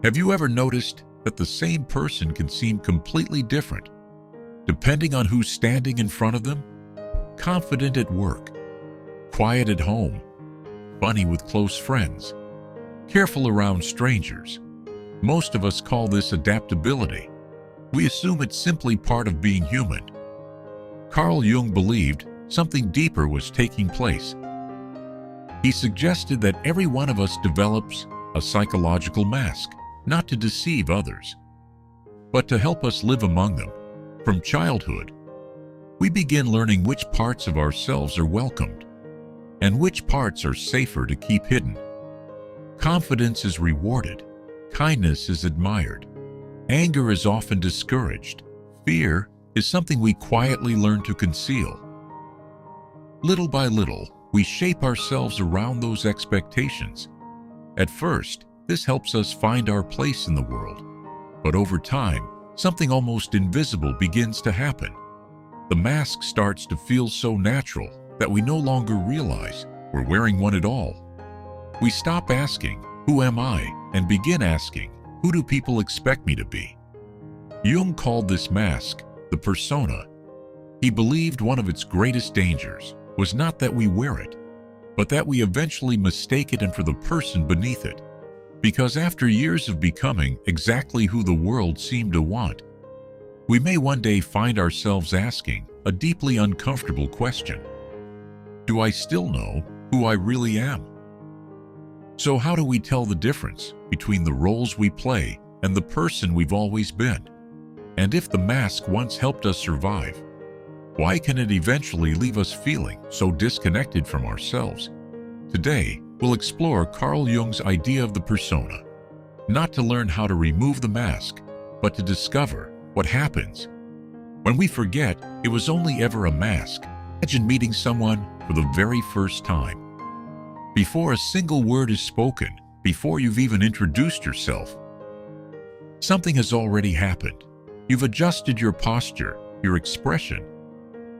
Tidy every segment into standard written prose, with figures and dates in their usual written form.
Have you ever noticed that the same person can seem completely different depending on who's standing in front of them? Confident at work, quiet at home, funny with close friends, careful around strangers. Most of us call this adaptability. We assume it's simply part of being human. Carl Jung believed something deeper was taking place. He suggested that every one of us develops a psychological mask, not to deceive others, but to help us live among them. From childhood, we begin learning which parts of ourselves are welcomed and which parts are safer to keep hidden. Confidence is rewarded, kindness is admired, anger is often discouraged, fear is something we quietly learn to conceal. Little by little, we shape ourselves around those expectations. At first, this helps us find our place in the world, but over time, something almost invisible begins to happen. The mask starts to feel so natural that we no longer realize we're wearing one at all. We stop asking, "Who am I?" and begin asking, "Who do people expect me to be?" Jung called this mask the persona. He believed one of its greatest dangers was not that we wear it, but that we eventually mistake it for the person beneath it. Because after years of becoming exactly who the world seemed to want, we may one day find ourselves asking a deeply uncomfortable question. Do I still know who I really am? So how do we tell the difference between the roles we play and the person we've always been? And if the mask once helped us survive, why can it eventually leave us feeling so disconnected from ourselves? Today, we'll explore Carl Jung's idea of the persona, not to learn how to remove the mask, but to discover what happens when we forget it was only ever a mask. Imagine meeting someone for the very first time. Before a single word is spoken, before you've even introduced yourself, something has already happened. You've adjusted your posture, your expression,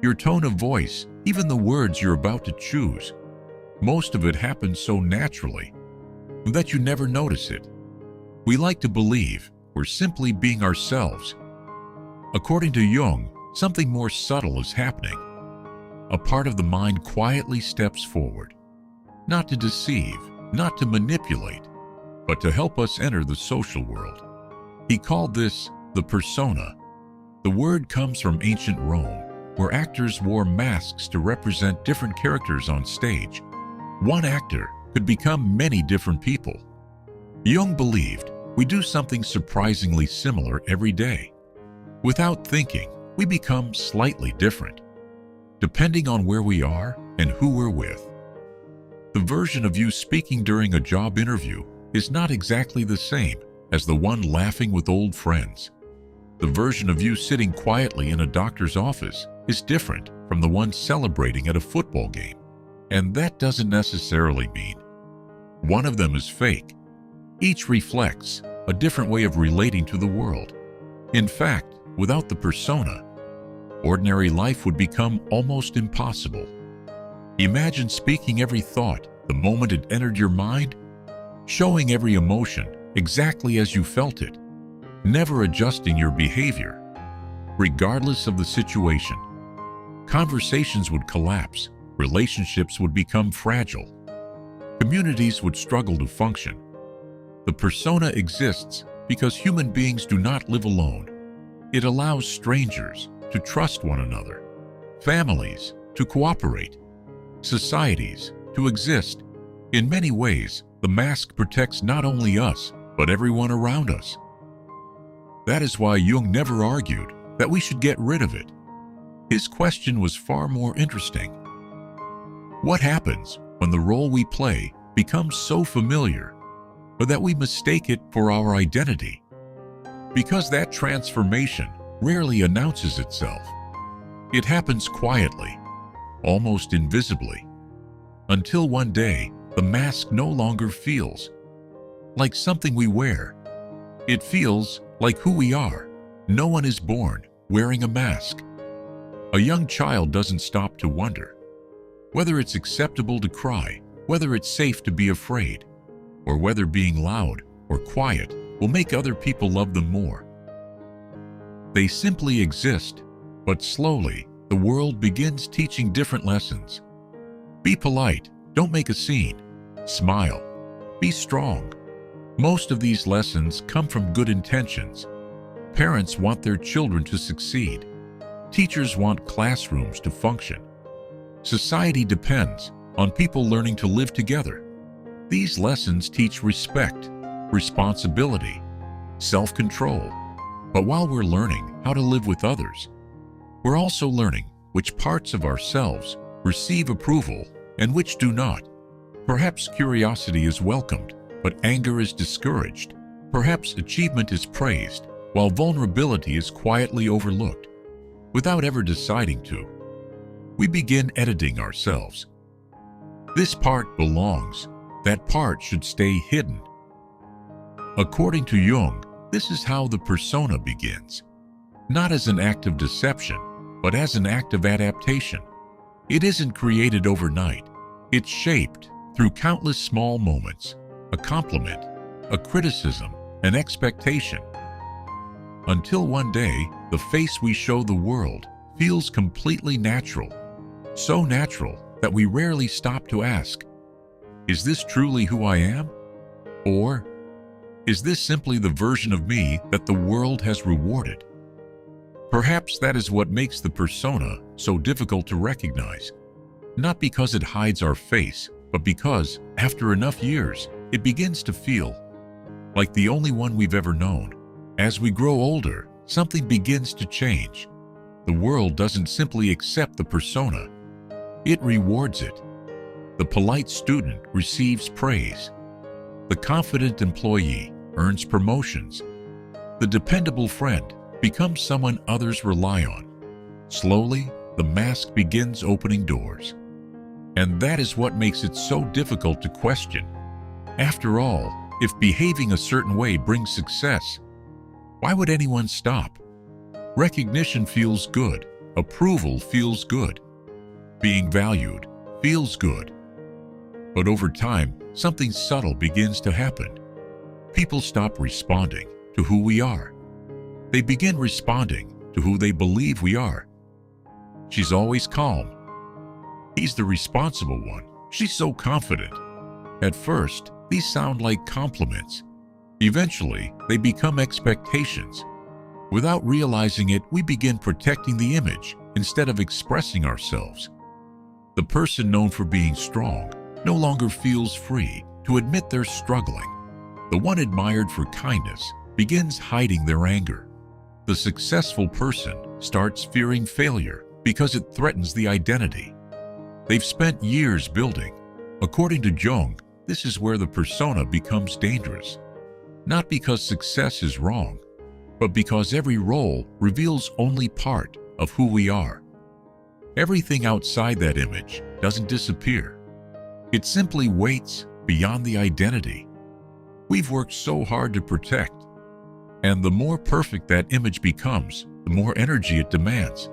your tone of voice, even the words you're about to choose. Most of it happens so naturally that you never notice it. We like to believe we're simply being ourselves. According to Jung, something more subtle is happening. A part of the mind quietly steps forward, not to deceive, not to manipulate, but to help us enter the social world. He called this the persona. The word comes from ancient Rome, where actors wore masks to represent different characters on stage. One actor could become many different people. Jung believed we do something surprisingly similar every day. Without thinking, we become slightly different, depending on where we are and who we're with. The version of you speaking during a job interview is not exactly the same as the one laughing with old friends. The version of you sitting quietly in a doctor's office is different from the one celebrating at a football game. And that doesn't necessarily mean one of them is fake. Each reflects a different way of relating to the world. In fact, without the persona, ordinary life would become almost impossible. Imagine speaking every thought the moment it entered your mind, showing every emotion exactly as you felt it, never adjusting your behavior, regardless of the situation. Conversations would collapse. Relationships would become fragile. Communities would struggle to function. The persona exists because human beings do not live alone. It allows strangers to trust one another, families to cooperate, societies to exist. In many ways, the mask protects not only us, but everyone around us. That is why Jung never argued that we should get rid of it. His question was far more interesting. What happens when the role we play becomes so familiar that we mistake it for our identity? Because that transformation rarely announces itself. It happens quietly, almost invisibly, until one day the mask no longer feels like something we wear. It feels like who we are. No one is born wearing a mask. A young child doesn't stop to wonder whether it's acceptable to cry, whether it's safe to be afraid, or whether being loud or quiet will make other people love them more. They simply exist, but slowly, the world begins teaching different lessons. Be polite, don't make a scene. Smile, be strong. Most of these lessons come from good intentions. Parents want their children to succeed. Teachers want classrooms to function. Society depends on people learning to live together. These lessons teach respect, responsibility, self-control. But while we're learning how to live with others, we're also learning which parts of ourselves receive approval and which do not. Perhaps curiosity is welcomed, but anger is discouraged. Perhaps achievement is praised, while vulnerability is quietly overlooked. Without ever deciding to, we begin editing ourselves. This part belongs. That part should stay hidden. According to Jung, this is how the persona begins. Not as an act of deception, but as an act of adaptation. It isn't created overnight. It's shaped through countless small moments, a compliment, a criticism, an expectation. Until one day, the face we show the world feels completely natural. So natural that we rarely stop to ask, is this truly who I am? Or is this simply the version of me that the world has rewarded? Perhaps that is what makes the persona so difficult to recognize. Not because it hides our face, but because, after enough years, it begins to feel like the only one we've ever known. As we grow older, something begins to change. The world doesn't simply accept the persona, it rewards it. The polite student receives praise. The confident employee earns promotions. The dependable friend becomes someone others rely on. Slowly, the mask begins opening doors. And that is what makes it so difficult to question. After all, if behaving a certain way brings success, why would anyone stop? Recognition feels good. Approval feels good. Being valued feels good. But over time, something subtle begins to happen. People stop responding to who we are. They begin responding to who they believe we are. She's always calm. He's the responsible one. She's so confident. At first, these sound like compliments. Eventually, they become expectations. Without realizing it, we begin protecting the image instead of expressing ourselves. The person known for being strong no longer feels free to admit they're struggling. The one admired for kindness begins hiding their anger. The successful person starts fearing failure because it threatens the identity they've spent years building. According to Jung, this is where the persona becomes dangerous. Not because success is wrong, but because every role reveals only part of who we are. Everything outside that image doesn't disappear. It simply waits beyond the identity we've worked so hard to protect. And the more perfect that image becomes, the more energy it demands.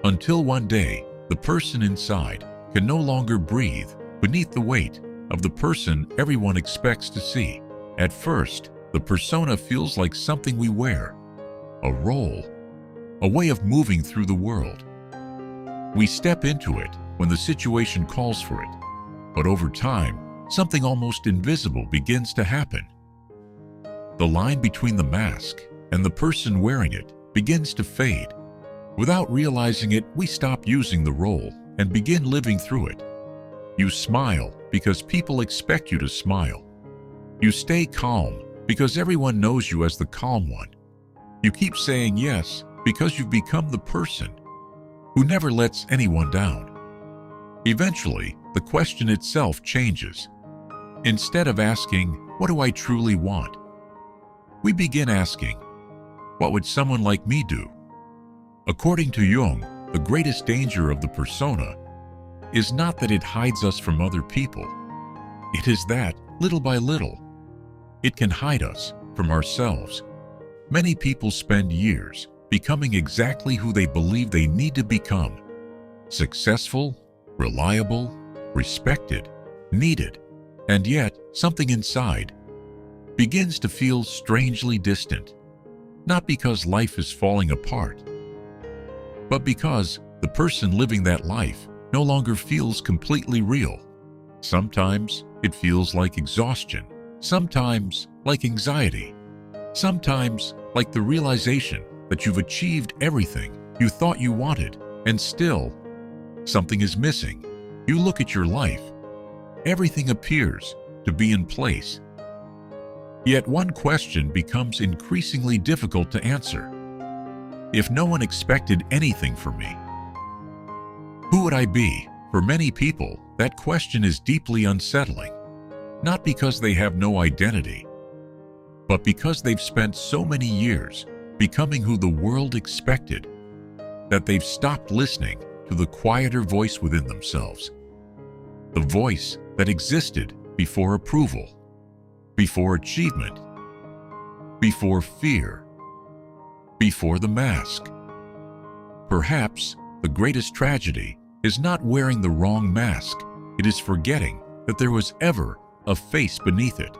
Until one day, the person inside can no longer breathe beneath the weight of the person everyone expects to see. At first, the persona feels like something we wear, a role, a way of moving through the world. We step into it when the situation calls for it, but over time, something almost invisible begins to happen. The line between the mask and the person wearing it begins to fade. Without realizing it, we stop using the role and begin living through it. You smile because people expect you to smile. You stay calm because everyone knows you as the calm one. You keep saying yes because you've become the person who never lets anyone down. Eventually, the question itself changes. Instead of asking, "What do I truly want?" we begin asking, "What would someone like me do?" According to Jung, the greatest danger of the persona is not that it hides us from other people. It is that, little by little, it can hide us from ourselves. Many people spend years becoming exactly who they believe they need to become. Successful, reliable, respected, needed, and yet something inside begins to feel strangely distant, not because life is falling apart, but because the person living that life no longer feels completely real. Sometimes it feels like exhaustion, sometimes like anxiety, sometimes like the realization that you've achieved everything you thought you wanted, and still something is missing. You look at your life, everything appears to be in place. Yet one question becomes increasingly difficult to answer. If no one expected anything from me, who would I be? For many people, that question is deeply unsettling, not because they have no identity, but because they've spent so many years becoming who the world expected that they've stopped listening to the quieter voice within themselves, the voice that existed before approval, before achievement, before fear, before the mask. Perhaps the greatest tragedy is not wearing the wrong mask. It is forgetting that there was ever a face beneath it.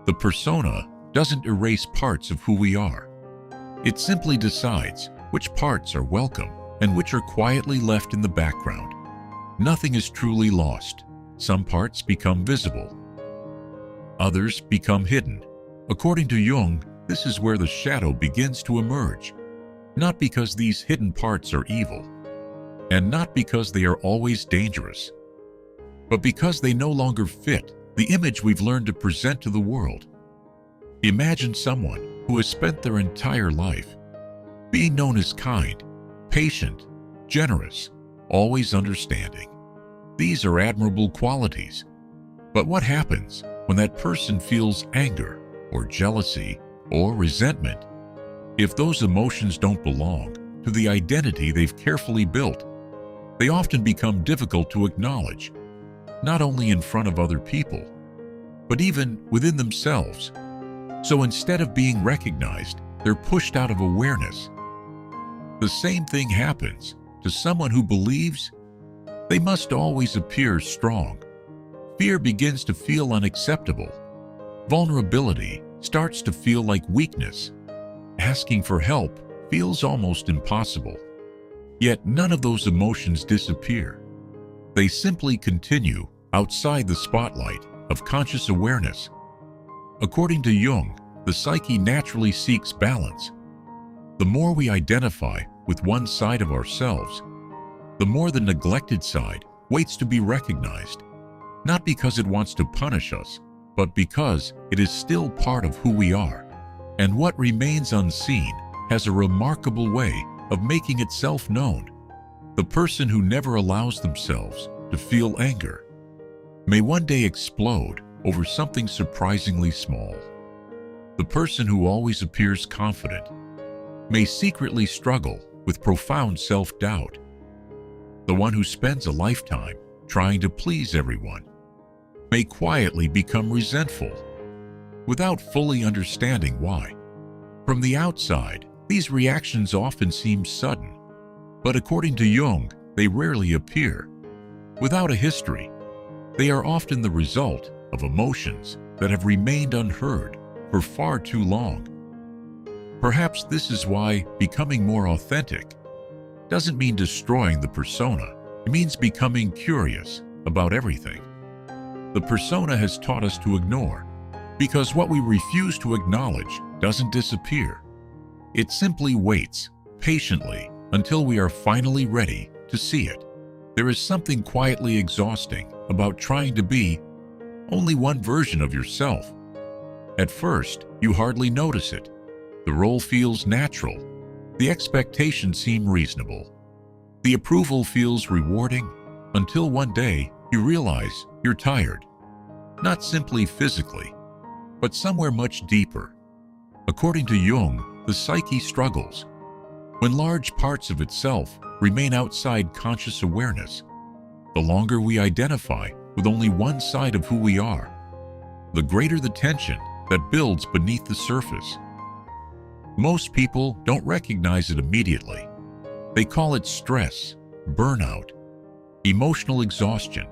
The persona doesn't erase parts of who we are. It simply decides which parts are welcome and which are quietly left in the background. Nothing is truly lost. Some parts become visible. Others become hidden. According to Jung, this is where the shadow begins to emerge, not because these hidden parts are evil, and not because they are always dangerous, but because they no longer fit the image we've learned to present to the world. Imagine someone who has spent their entire life being known as kind, patient, generous, always understanding. These are admirable qualities. But what happens when that person feels anger or jealousy or resentment? If those emotions don't belong to the identity they've carefully built, they often become difficult to acknowledge, not only in front of other people, but even within themselves. So instead of being recognized, they're pushed out of awareness. The same thing happens to someone who believes they must always appear strong. Fear begins to feel unacceptable. Vulnerability starts to feel like weakness. Asking for help feels almost impossible. Yet none of those emotions disappear. They simply continue outside the spotlight of conscious awareness. According to Jung, the psyche naturally seeks balance. The more we identify with one side of ourselves, the more the neglected side waits to be recognized, not because it wants to punish us, but because it is still part of who we are. And what remains unseen has a remarkable way of making itself known. The person who never allows themselves to feel anger may one day explode over something surprisingly small. The person who always appears confident may secretly struggle with profound self-doubt. The one who spends a lifetime trying to please everyone may quietly become resentful without fully understanding why. From the outside, these reactions often seem sudden, but according to Jung, they rarely appear. Without a history, they are often the result of emotions that have remained unheard for far too long. Perhaps this is why becoming more authentic doesn't mean destroying the persona. It means becoming curious about everything the persona has taught us to ignore, because what we refuse to acknowledge doesn't disappear. It simply waits patiently until we are finally ready to see it. There is something quietly exhausting about trying to be only one version of yourself. At first, you hardly notice it. The role feels natural. The expectations seem reasonable. The approval feels rewarding until one day you realize you're tired. Not simply physically, but somewhere much deeper. According to Jung, the psyche struggles when large parts of itself remain outside conscious awareness. The longer we identify with only one side of who we are, the greater the tension that builds beneath the surface. Most people don't recognize it immediately. They call it stress, burnout, emotional exhaustion.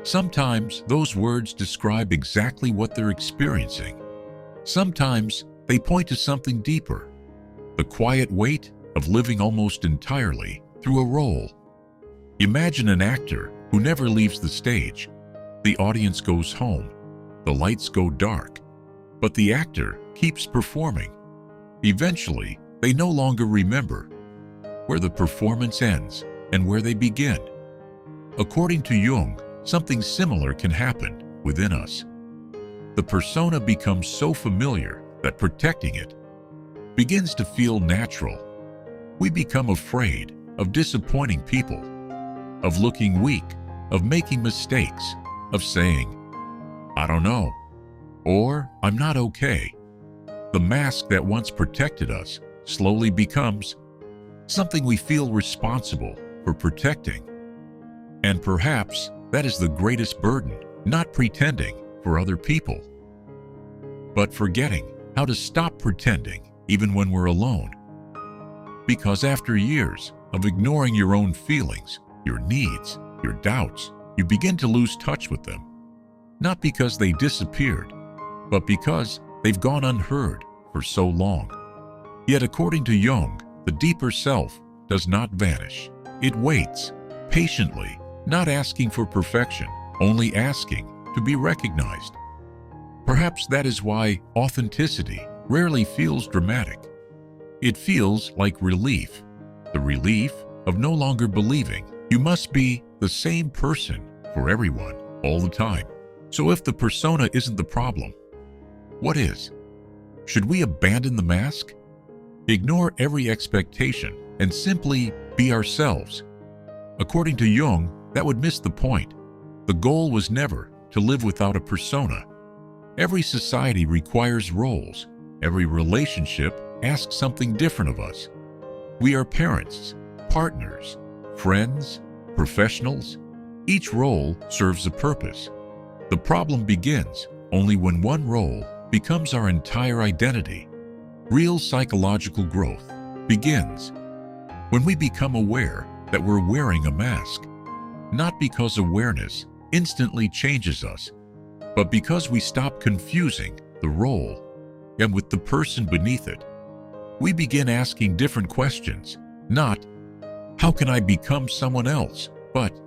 Sometimes those words describe exactly what they're experiencing. Sometimes they point to something deeper, the quiet weight of living almost entirely through a role. Imagine an actor who never leaves the stage. The audience goes home, the lights go dark, but the actor keeps performing. Eventually, they no longer remember where the performance ends and where they begin. According to Jung, something similar can happen within us. The persona becomes so familiar that protecting it begins to feel natural. We become afraid of disappointing people, of looking weak, of making mistakes, of saying, "I don't know," or "I'm not okay." The mask that once protected us slowly becomes something we feel responsible for protecting. And perhaps that is the greatest burden, not pretending for other people, but forgetting how to stop pretending even when we're alone. Because after years of ignoring your own feelings, your needs, your doubts, you begin to lose touch with them. Not because they disappeared, but because they've gone unheard for so long. Yet according to Jung, the deeper self does not vanish. It waits patiently, not asking for perfection, only asking to be recognized. Perhaps that is why authenticity rarely feels dramatic. It feels like relief, the relief of no longer believing you must be the same person for everyone all the time. So if the persona isn't the problem, what is? Should we abandon the mask? Ignore every expectation and simply be ourselves? According to Jung, that would miss the point. The goal was never to live without a persona. Every society requires roles. Every relationship asks something different of us. We are parents, partners, friends, professionals. Each role serves a purpose. The problem begins only when one role becomes our entire identity. Real psychological growth begins when we become aware that we're wearing a mask, not because awareness instantly changes us, but because we stop confusing the role and with the person beneath it. We begin asking different questions, not "How can I become someone else?" but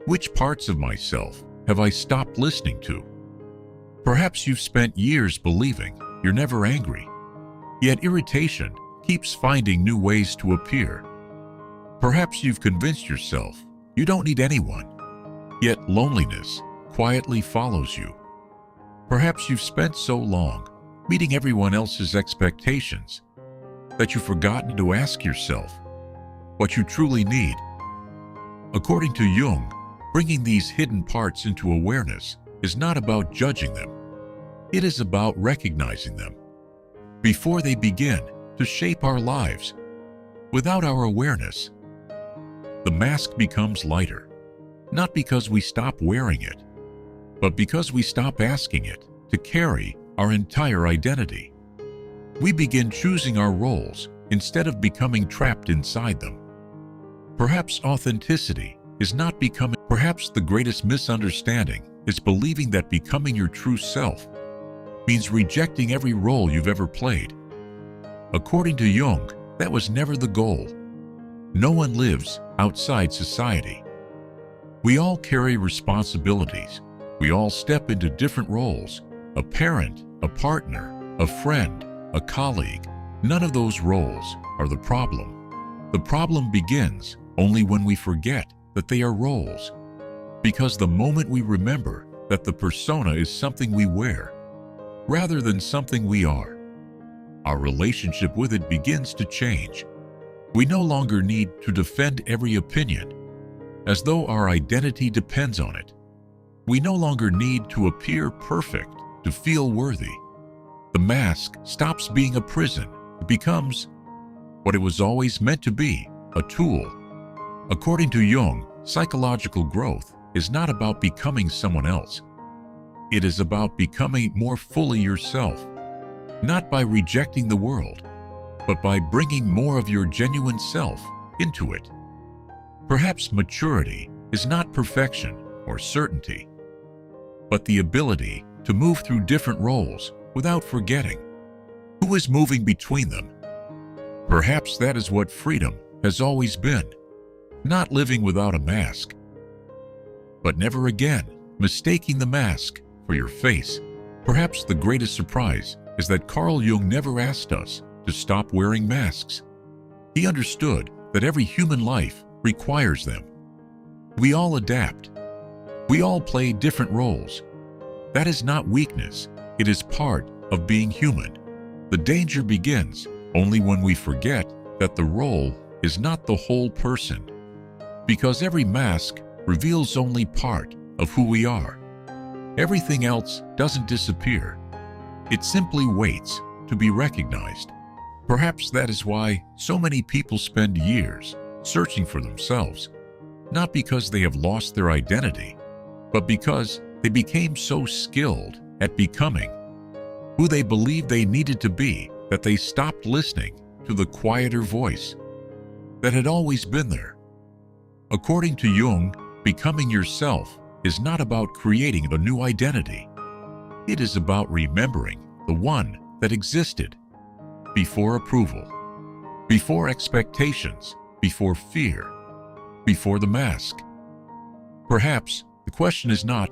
"Which parts of myself have I stopped listening to?" Perhaps you've spent years believing you're never angry, yet irritation keeps finding new ways to appear. Perhaps you've convinced yourself you don't need anyone, yet loneliness quietly follows you. Perhaps you've spent so long meeting everyone else's expectations that you've forgotten to ask yourself what you truly need. According to Jung, bringing these hidden parts into awareness is not about judging them. It is about recognizing them before they begin to shape our lives. Without our awareness, the mask becomes lighter, not because we stop wearing it, but because we stop asking it to carry our entire identity. We begin choosing our roles instead of becoming trapped inside them. Perhaps authenticity is not becoming. Perhaps the greatest misunderstanding is believing that becoming your true self means rejecting every role you've ever played. According to Jung, that was never the goal. No one lives outside society. We all carry responsibilities. We all step into different roles: a parent, a partner, a friend, a colleague. None of those roles are the problem. The problem begins only when we forget that they are roles. Because the moment we remember that the persona is something we wear, rather than something we are, our relationship with it begins to change. We no longer need to defend every opinion, as though our identity depends on it. We no longer need to appear perfect to feel worthy. The mask stops being a prison. It becomes what it was always meant to be, a tool. According to Jung, psychological growth is not about becoming someone else. It is about becoming more fully yourself, not by rejecting the world, but by bringing more of your genuine self into it. Perhaps maturity is not perfection or certainty, but the ability to move through different roles without forgetting? Who is moving between them? Perhaps that is what freedom has always been, not living without a mask, but never again mistaking the mask for your face. Perhaps the greatest surprise is that Carl Jung never asked us to stop wearing masks. He understood that every human life requires them. We all adapt. We all play different roles. That is not weakness. It is part of being human. The danger begins only when we forget that the role is not the whole person, because every mask reveals only part of who we are. Everything else doesn't disappear. It simply waits to be recognized. Perhaps that is why so many people spend years searching for themselves, not because they have lost their identity, but because they became so skilled at becoming who they believed they needed to be that they stopped listening to the quieter voice that had always been there. According to Jung, becoming yourself is not about creating a new identity. It is about remembering the one that existed before approval, before expectations, before fear, before the mask. Perhaps the question is not,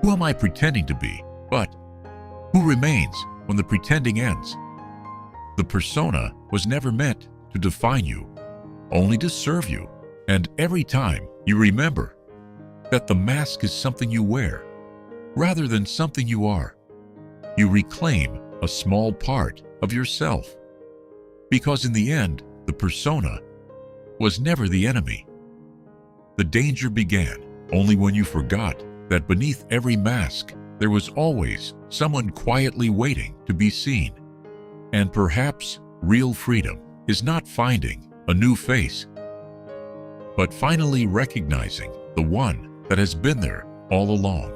who am I pretending to be, but who remains when the pretending ends? The persona was never meant to define you, only to serve you. And every time you remember that the mask is something you wear, rather than something you are, you reclaim a small part of yourself. Because in the end, the persona was never the enemy. The danger began only when you forgot that beneath every mask, there was always someone quietly waiting to be seen. And perhaps real freedom is not finding a new face, but finally recognizing the one that has been there all along.